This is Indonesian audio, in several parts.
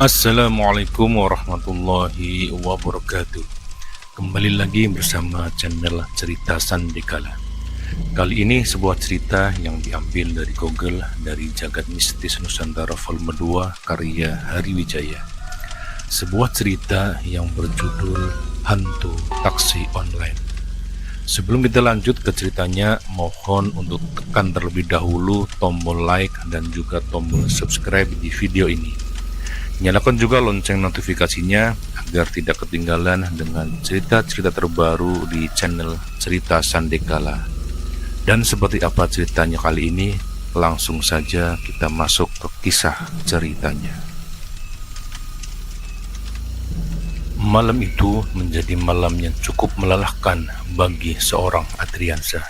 Assalamualaikum warahmatullahi wabarakatuh. Kembali lagi bersama channel Cerita Sandekala. Kali ini sebuah cerita yang diambil dari Google, dari Jagat Mistis Nusantara Volume 2 karya Hari Wijaya. Sebuah cerita yang berjudul Hantu Taksi Online. Sebelum kita lanjut ke ceritanya, mohon untuk tekan terlebih dahulu tombol like dan juga tombol subscribe di video ini. Nyalakan juga lonceng notifikasinya agar tidak ketinggalan dengan cerita-cerita terbaru di channel Cerita Sandekala. Dan seperti apa ceritanya kali ini, langsung saja kita masuk ke kisah ceritanya. Malam itu menjadi malam yang cukup melelahkan bagi seorang Andriansyah.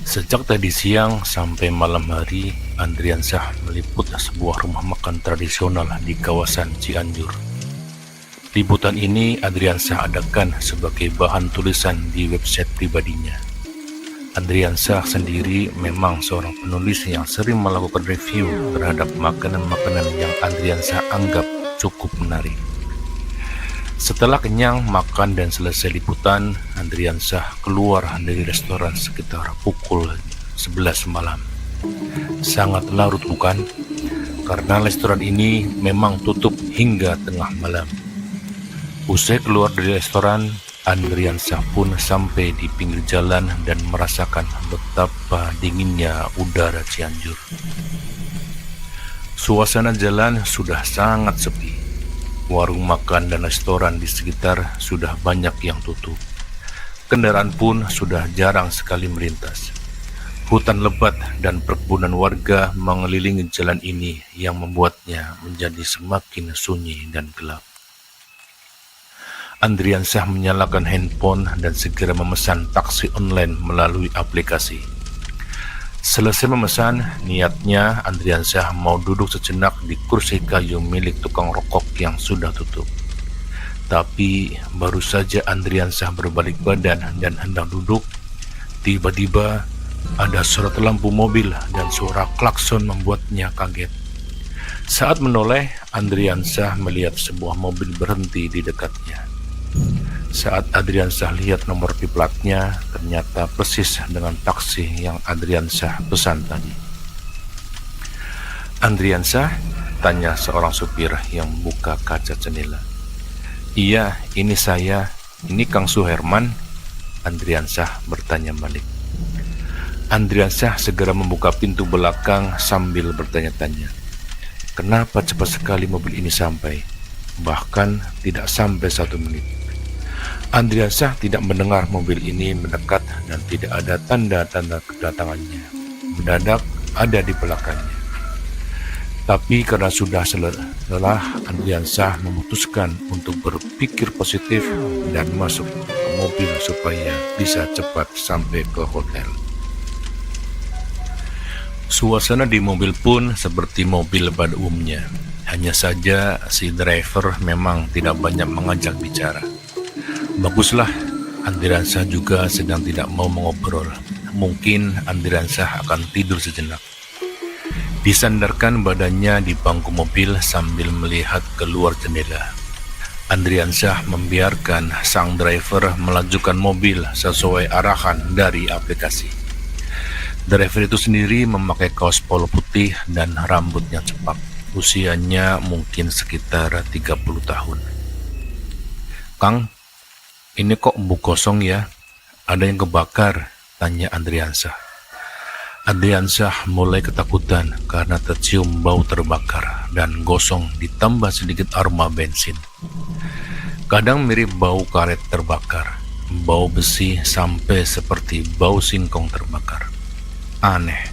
Sejak tadi siang sampai malam hari, Andriansyah meliput sebuah rumah makan tradisional di kawasan Cianjur. Liputan ini Andriansyah adakan sebagai bahan tulisan di website pribadinya. Andriansyah sendiri memang seorang penulis yang sering melakukan review terhadap makanan-makanan yang Andriansyah anggap cukup menarik. Setelah kenyang makan dan selesai liputan, Andriansyah keluar dari restoran sekitar pukul 11 malam. Sangat larut bukan? Karena restoran ini memang tutup hingga tengah malam. Usai keluar dari restoran, Andriansyah pun sampai di pinggir jalan dan merasakan betapa dinginnya udara Cianjur. Suasana jalan sudah sangat sepi. Warung makan dan restoran di sekitar sudah banyak yang tutup. Kendaraan pun sudah jarang sekali melintas. Hutan lebat dan perkebunan warga mengelilingi jalan ini yang membuatnya menjadi semakin sunyi dan gelap. Andriansyah menyalakan handphone dan segera memesan taksi online melalui aplikasi. Selesai memesan, niatnya Andriansyah mau duduk sejenak di kursi kayu milik tukang rokok yang sudah tutup. Tapi baru saja Andriansyah berbalik badan dan hendak duduk, tiba-tiba ada sorot lampu mobil dan suara klakson membuatnya kaget. Saat menoleh, Andriansyah melihat sebuah mobil berhenti di dekatnya. Saat Andriansyah lihat nomor di platnya, ternyata persis dengan taksi yang Andriansyah pesan tadi. Andriansyah, tanya seorang supir yang membuka kaca jendela. Iya, ini saya. Ini Kang Suherman. Andriansyah bertanya balik. Andriansyah segera membuka pintu belakang sambil bertanya-tanya. Kenapa cepat sekali mobil ini sampai? Bahkan tidak sampai 1 menit. Andriansyah tidak mendengar mobil ini mendekat dan tidak ada tanda-tanda kedatangannya. Mendadak ada di belakangnya. Tapi karena sudah lelah, Andriansyah memutuskan untuk berpikir positif dan masuk ke mobil supaya bisa cepat sampai ke hotel. Suasana di mobil pun seperti mobil pada umumnya. Hanya saja si driver memang tidak banyak mengajak bicara. Baguslah, Andriansyah juga sedang tidak mau mengobrol. Mungkin Andriansyah akan tidur sejenak. Disandarkan badannya di bangku mobil sambil melihat keluar jendela. Andriansyah membiarkan sang driver melajukan mobil sesuai arahan dari aplikasi. Driver itu sendiri memakai kaos polo putih dan rambutnya cepak. Usianya mungkin sekitar 30 tahun. Kang, ini kok buk kosong ya? Ada yang kebakar? Tanya Andriansyah. Andriansyah mulai ketakutan karena tercium bau terbakar dan gosong ditambah sedikit aroma bensin. Kadang mirip bau karet terbakar, bau besi sampai seperti bau singkong terbakar. Aneh,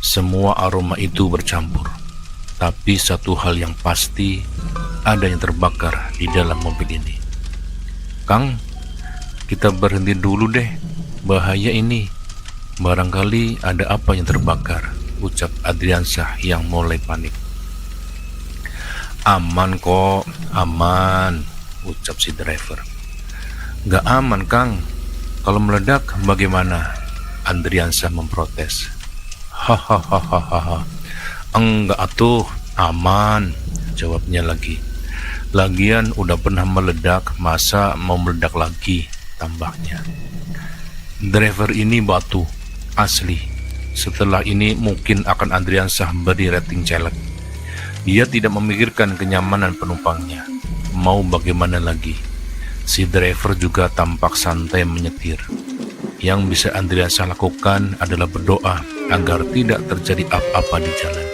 semua aroma itu bercampur. Tapi satu hal yang pasti, ada yang terbakar di dalam mobil ini. Kang, kita berhenti dulu deh, bahaya ini. Barangkali ada apa yang terbakar, ucap Andriansyah yang mulai panik. Aman kok, aman, ucap si driver. Gak aman Kang, kalau meledak bagaimana? Andriansyah memprotes. Hahaha, Enggak atuh, aman, jawabnya lagi. Lagian udah pernah meledak, masa mau meledak lagi, tambahnya. Driver ini batu, asli. Setelah ini mungkin akan Andriansah beri rating celek. Dia tidak memikirkan kenyamanan penumpangnya. Mau bagaimana lagi? Si driver juga tampak santai menyetir. Yang bisa Andriansah lakukan adalah berdoa agar tidak terjadi apa-apa di jalan.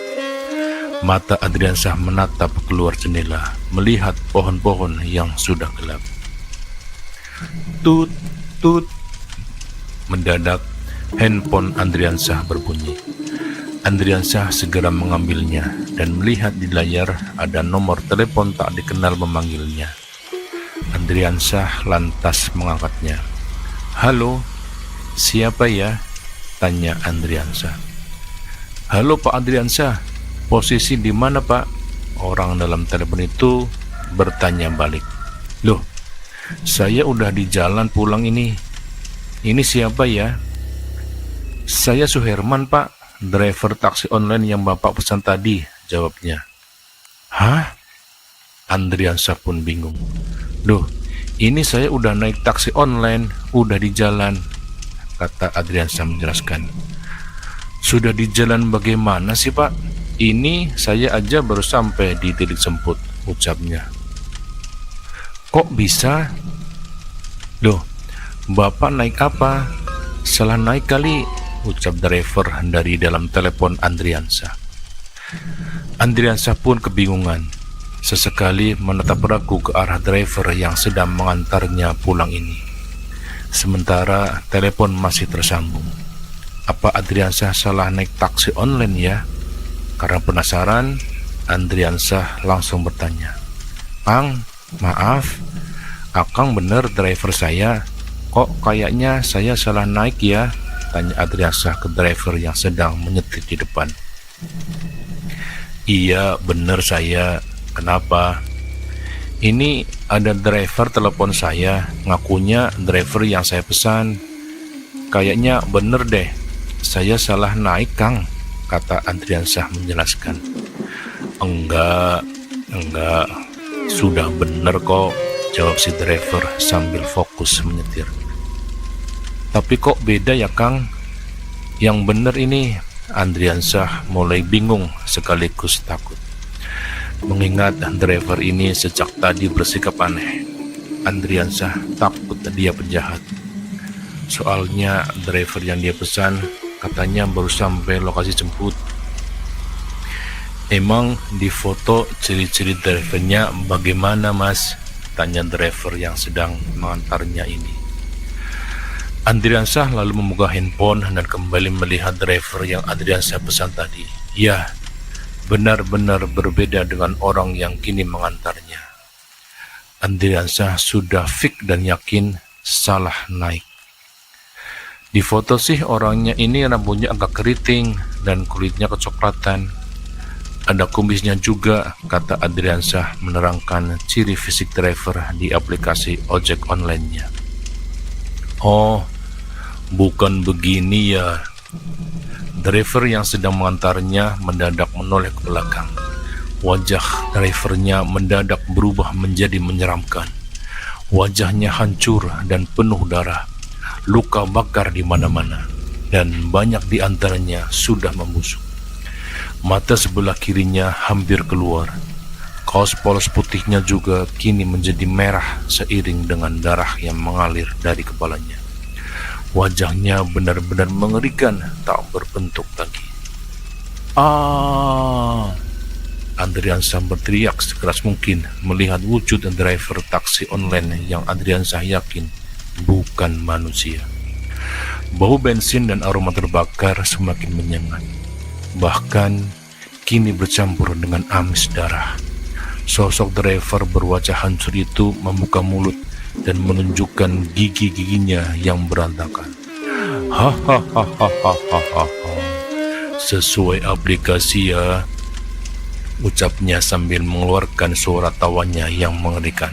Mata Andriansah menatap keluar jendela, melihat pohon-pohon yang sudah gelap. Tut, tut. Mendadak, handphone Andriansah berbunyi. Andriansah segera mengambilnya dan melihat di layar ada nomor telepon tak dikenal memanggilnya. Andriansah lantas mengangkatnya. Halo, siapa ya? Tanya Andriansah. Halo Pak Andriansah, posisi di mana Pak? Orang dalam telepon itu bertanya balik. Loh, saya udah di jalan pulang ini. Ini siapa ya? Saya Suherman Pak, driver taksi online yang Bapak pesan tadi, jawabnya. Hah? Andriansah pun bingung. Loh, ini saya udah naik taksi online, udah di jalan, kata Andriansah menjelaskan. Sudah di jalan bagaimana sih Pak? Ini saya aja baru sampai di titik jemput, ucapnya. Kok bisa? Loh, Bapak naik apa? Salah naik kali, ucap driver dari dalam telepon Andriansah. Andriansah pun kebingungan. Sesekali menatap ragu ke arah driver yang sedang mengantarnya pulang ini. Sementara telepon masih tersambung. Apa Andriansah salah naik taksi online ya? Karena penasaran, Andriansah langsung bertanya. Kang, maaf, Akang bener driver saya. Kok kayaknya saya salah naik ya? Tanya Andriansah ke driver yang sedang menyetir di depan. Iya, bener saya. Kenapa? Ini ada driver telepon saya, ngakunya driver yang saya pesan. Kayaknya bener deh, saya salah naik Kang, kata Andriansah menjelaskan. Enggak, sudah bener kok, jawab si driver sambil fokus menyetir. Tapi kok beda ya Kang? Yang bener ini, Andriansah mulai bingung sekaligus takut. Mengingat driver ini sejak tadi bersikap aneh, Andriansah takut dia penjahat. Soalnya driver yang dia pesan katanya baru sampai lokasi jemput. Emang di foto ciri-ciri drivernya bagaimana Mas? Tanya driver yang sedang mengantarnya ini. Andriansah lalu membuka handphone dan kembali melihat driver yang Andriansah pesan tadi. Ya, benar-benar berbeda dengan orang yang kini mengantarnya. Andriansah sudah fix dan yakin salah naik. Di foto sih orangnya ini rambutnya agak keriting dan kulitnya kecoklatan. Ada kumisnya juga, kata Andriansah menerangkan ciri fisik driver di aplikasi ojek online-nya. Oh, bukan begini ya. Driver yang sedang mengantarnya mendadak menoleh ke belakang. Wajah drivernya mendadak berubah menjadi menyeramkan. Wajahnya hancur dan penuh darah. Luka bakar di mana-mana, dan banyak di antaranya sudah membusuk. Mata sebelah kirinya hampir keluar. Kaos polos putihnya juga kini menjadi merah seiring dengan darah yang mengalir dari kepalanya. Wajahnya benar-benar mengerikan, tak berbentuk lagi. Andriansah berteriak sekeras mungkin melihat wujud driver taksi online yang Andriansah yakin bukan manusia. Bau bensin dan aroma terbakar semakin menyengat. Bahkan kini bercampur dengan amis darah. Sosok driver berwajah hancur itu membuka mulut dan menunjukkan gigi-giginya yang berantakan. Hahaha. Sesuai aplikasi ya, ucapnya sambil mengeluarkan suara tawanya yang mengerikan.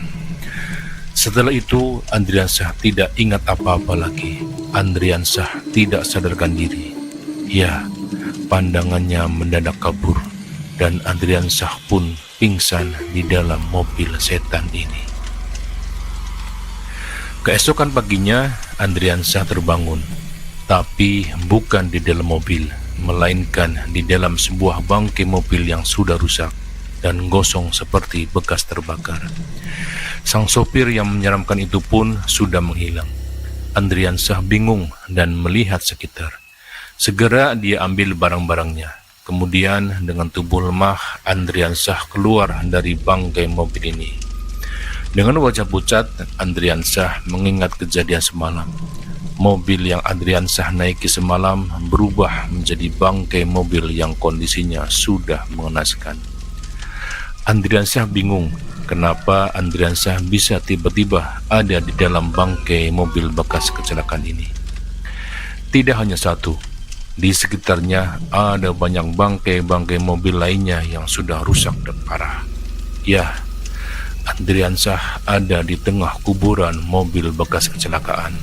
Setelah itu, Andriansah tidak ingat apa-apa lagi. Andriansah tidak sadarkan diri. Ya, pandangannya mendadak kabur dan Andriansah pun pingsan di dalam mobil setan ini. Keesokan paginya, Andriansah terbangun, tapi bukan di dalam mobil, melainkan di dalam sebuah bangkai mobil yang sudah rusak dan gosong seperti bekas terbakar. Sang sopir yang menyeramkan itu pun sudah menghilang. Andriansah bingung dan melihat sekitar. Segera dia ambil barang-barangnya. Kemudian dengan tubuh lemah, Andriansah keluar dari bangkai mobil ini. Dengan wajah pucat, Andriansah mengingat kejadian semalam. Mobil yang Andriansah naiki semalam berubah menjadi bangkai mobil yang kondisinya sudah mengenaskan. Andriansah bingung kenapa Andriansah bisa tiba-tiba ada di dalam bangkai mobil bekas kecelakaan ini. Tidak hanya satu, di sekitarnya ada banyak bangkai-bangkai mobil lainnya yang sudah rusak dan parah. Ya, Andriansah ada di tengah kuburan mobil bekas kecelakaan.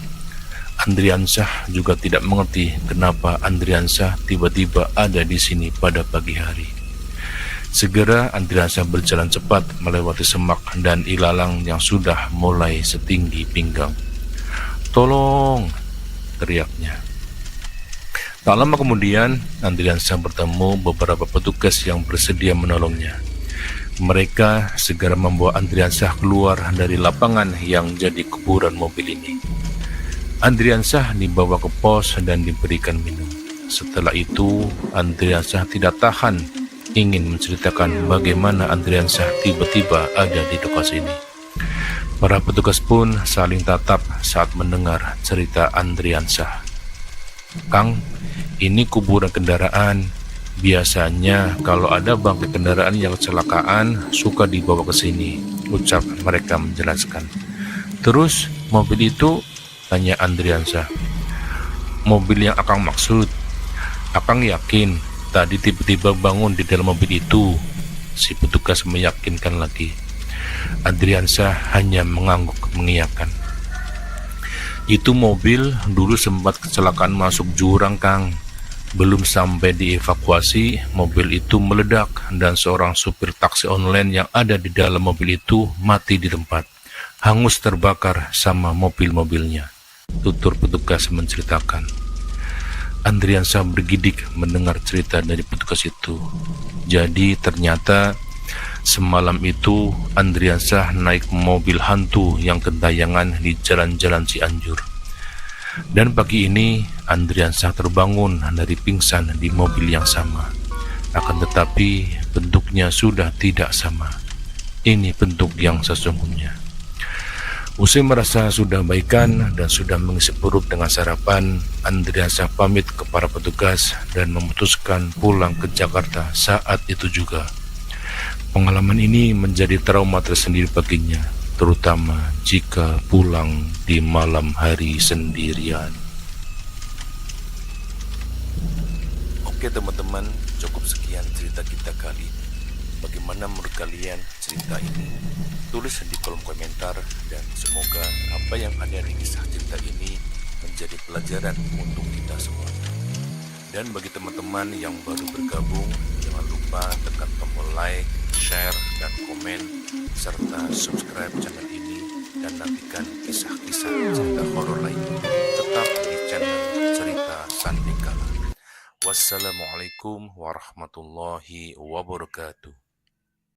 Andriansah juga tidak mengerti kenapa Andriansah tiba-tiba ada di sini pada pagi hari. Segera Andriansah berjalan cepat melewati semak dan ilalang yang sudah mulai setinggi pinggang. "Tolong!" teriaknya. Tak lama kemudian, Andriansah bertemu beberapa petugas yang bersedia menolongnya. Mereka segera membawa Andriansah keluar dari lapangan yang jadi kuburan mobil ini. Andriansah dibawa ke pos dan diberikan minum. Setelah itu, Andriansah tidak tahan ingin menceritakan bagaimana Andriansah tiba-tiba ada di lokasi ini. Para petugas pun saling tatap saat mendengar cerita Andriansah. "Kang, ini kuburan kendaraan. Biasanya kalau ada bangkai kendaraan yang kecelakaan suka dibawa ke sini," ucap mereka menjelaskan. "Terus mobil itu?" tanya Andriansah. "Mobil yang Akang maksud. Akang yakin tadi tiba-tiba bangun di dalam mobil itu?" si petugas meyakinkan lagi. Andriansah hanya mengangguk mengiyakan. "Itu mobil dulu sempat kecelakaan masuk jurang, Kang. Belum sampai dievakuasi, mobil itu meledak dan seorang supir taksi online yang ada di dalam mobil itu mati di tempat, hangus terbakar sama mobil-mobilnya," tutur petugas menceritakan. Andriansah bergidik mendengar cerita dari petugas itu. Jadi ternyata semalam itu Andriansah naik mobil hantu yang gentayangan di jalan-jalan Cianjur. Dan pagi ini Andriansah terbangun dari pingsan di mobil yang sama. Akan tetapi bentuknya sudah tidak sama. Ini bentuk yang sesungguhnya. Usai merasa sudah baikan dan sudah mengisi perut dengan sarapan, Andriansah pamit ke para petugas dan memutuskan pulang ke Jakarta saat itu juga. Pengalaman ini menjadi trauma tersendiri baginya, terutama jika pulang di malam hari sendirian. Oke teman-teman, cukup sekian cerita kita kali ini. Bagaimana menurut kalian cerita ini? Tulis di kolom komentar dan semoga apa yang ada di kisah cerita ini menjadi pelajaran untuk kita semua. Dan bagi teman-teman yang baru bergabung, jangan lupa tekan tombol like, share, dan komen, serta subscribe channel ini dan nantikan kisah-kisah cerita horor lain tetap di channel Cerita Sandikala. Wassalamualaikum warahmatullahi wabarakatuh.